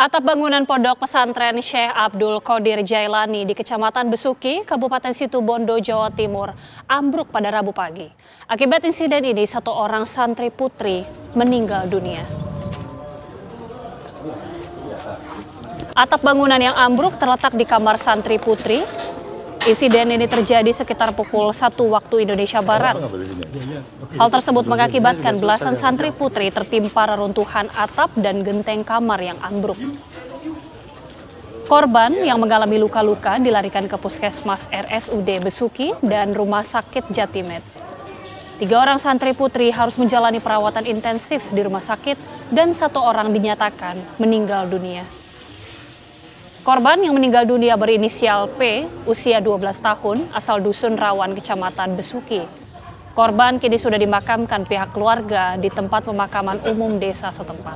Atap bangunan Pondok Pesantren Syekh Abdul Qadir Jailani di Kecamatan Besuki, Kabupaten Situbondo, Jawa Timur, ambruk pada Rabu pagi. Akibat insiden ini, satu orang santri putri meninggal dunia. Atap bangunan yang ambruk terletak di kamar santri putri. Insiden ini terjadi sekitar pukul 1 waktu Indonesia Barat. Hal tersebut mengakibatkan belasan santri putri tertimpa reruntuhan atap dan genteng kamar yang ambruk. Korban yang mengalami luka-luka dilarikan ke Puskesmas RSUD Besuki dan Rumah Sakit Jatimed. 3 orang santri putri harus menjalani perawatan intensif di rumah sakit dan 1 orang dinyatakan meninggal dunia. Korban yang meninggal dunia berinisial P, usia 12 tahun, asal Dusun Rawan, Kecamatan Besuki. Korban kini sudah dimakamkan pihak keluarga di tempat pemakaman umum desa setempat.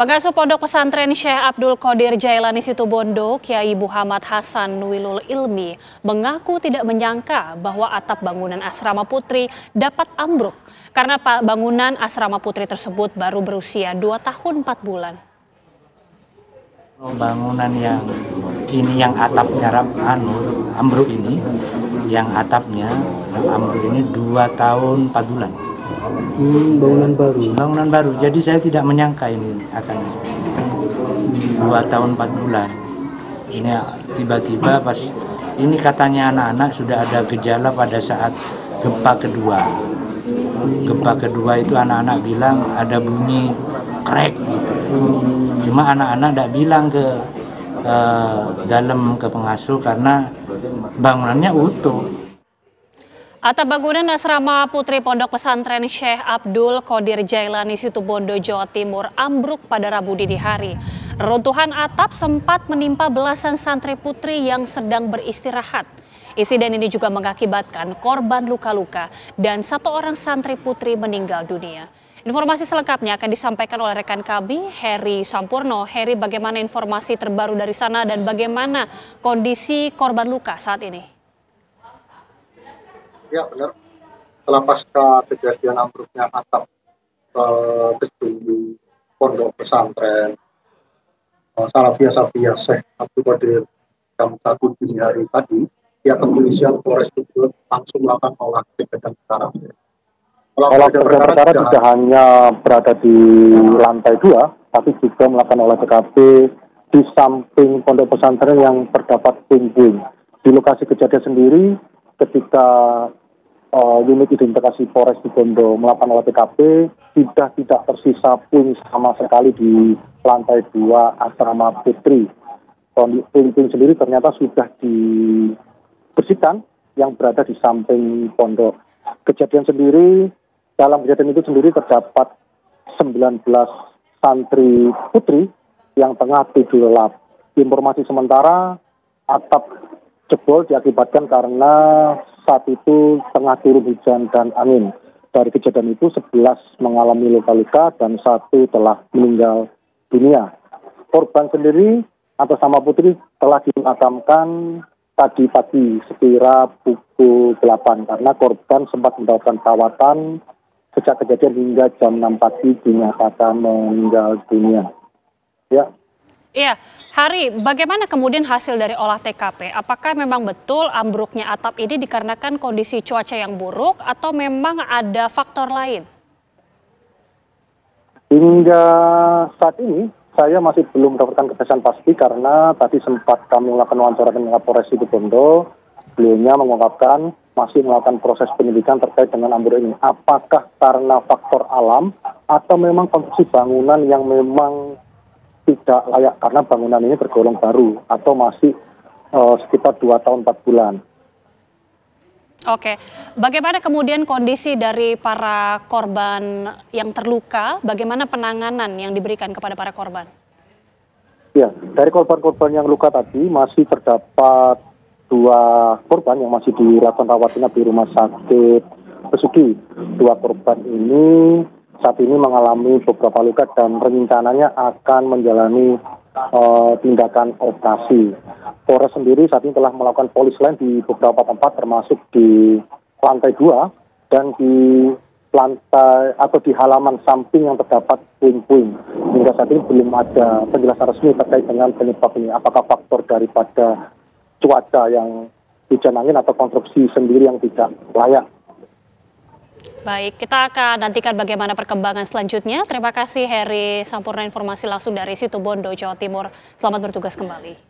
Pengasuh Pondok Pesantren Syekh Abdul Qadir Jailani Situbondo, Kiai Muhammad Hasan Nuilul Ilmi, mengaku tidak menyangka bahwa atap bangunan asrama putri dapat ambruk karena bangunan asrama putri tersebut baru berusia 2 tahun 4 bulan. Bangunan yang atapnya ambruk ini, yang atapnya ambruk ini 2 tahun 4 bulan. Bangunan baru. Jadi saya tidak menyangka ini akan 2 tahun 4 bulan. Ini tiba-tiba pas ini katanya anak-anak sudah ada gejala pada saat gempa kedua. Gempa kedua itu anak-anak bilang ada bunyi krek gitu. Cuma anak-anak tidak bilang ke dalam ke pengasuh karena bangunannya utuh. Atap bangunan asrama putri Pondok Pesantren Syekh Abdul Qadir Jailani Situbondo, Jawa Timur ambruk pada Rabu dini hari. Reruntuhan atap sempat menimpa belasan santri putri yang sedang beristirahat. Insiden ini juga mengakibatkan korban luka-luka dan 1 orang santri putri meninggal dunia. Informasi selengkapnya akan disampaikan oleh rekan kami, Heri Sampurno. Heri, bagaimana informasi terbaru dari sana dan bagaimana kondisi korban luka saat ini? Ya benar, setelah pasca kejadian ambruknya atap gedung di Pondok Pesantren Salafiyah Syekh Abdul Qadir jam 1 dini hari tadi, pihak kepolisian Polres Situbondo langsung melakukan olah kejadian perkara. Olah kejadian perkara tidak hanya berada di lantai 2, tapi juga melakukan olah TKP di samping Pondok Pesantren yang terdapat puing-puing. Di lokasi kejadian sendiri, ketika unit identifikasi Polres Situbondo melakukan olah TKP, tidak tersisa puing sama sekali di lantai 2 asrama putri. Puing-puing sendiri ternyata sudah dibersihkan yang berada di samping pondok. Dalam kejadian itu sendiri terdapat 19 santri putri yang tengah tidur lelap. Informasi sementara, atap jebol diakibatkan karena saat itu tengah turun hujan dan angin. Dari kejadian itu 11 mengalami luka-luka dan 1 telah meninggal dunia. Korban sendiri atas nama putri telah dimakamkan tadi pagi sekira pukul 8 karena korban sempat mendapatkan perawatan sejak kejadian hingga jam 6 pagi dinyatakan meninggal dunia. Ya. Iya, Hari, bagaimana kemudian hasil dari olah TKP? Apakah memang betul ambruknya atap ini dikarenakan kondisi cuaca yang buruk atau memang ada faktor lain? Hingga saat ini saya masih belum mendapatkan kepastian pasti karena tadi sempat kami melakukan wawancara dengan Kapolres Situbondo. Beliaunya mengungkapkan masih melakukan proses penyelidikan terkait dengan ambruk ini. Apakah karena faktor alam atau memang konstruksi bangunan yang memang tidak layak karena bangunan ini tergolong baru atau masih sekitar 2 tahun 4 bulan. Oke, bagaimana kemudian kondisi dari para korban yang terluka? Bagaimana penanganan yang diberikan kepada para korban? Ya, dari korban-korban yang luka tadi masih terdapat 2 korban yang masih dilakukan rawat inap di Rumah Sakit Besuki. 2 korban ini saat ini mengalami beberapa luka dan rencananya akan menjalani tindakan operasi. Polres sendiri saat ini telah melakukan polis lain di beberapa tempat termasuk di lantai 2 dan di lantai atau di halaman samping yang terdapat puing-puing. Hingga saat ini belum ada penjelasan resmi terkait dengan penyebab ini. Apakah faktor daripada cuaca yang hujan angin atau konstruksi sendiri yang tidak layak. Baik, kita akan nantikan bagaimana perkembangan selanjutnya. Terima kasih Heri Sampurna, informasi langsung dari Situbondo, Jawa Timur. Selamat bertugas kembali.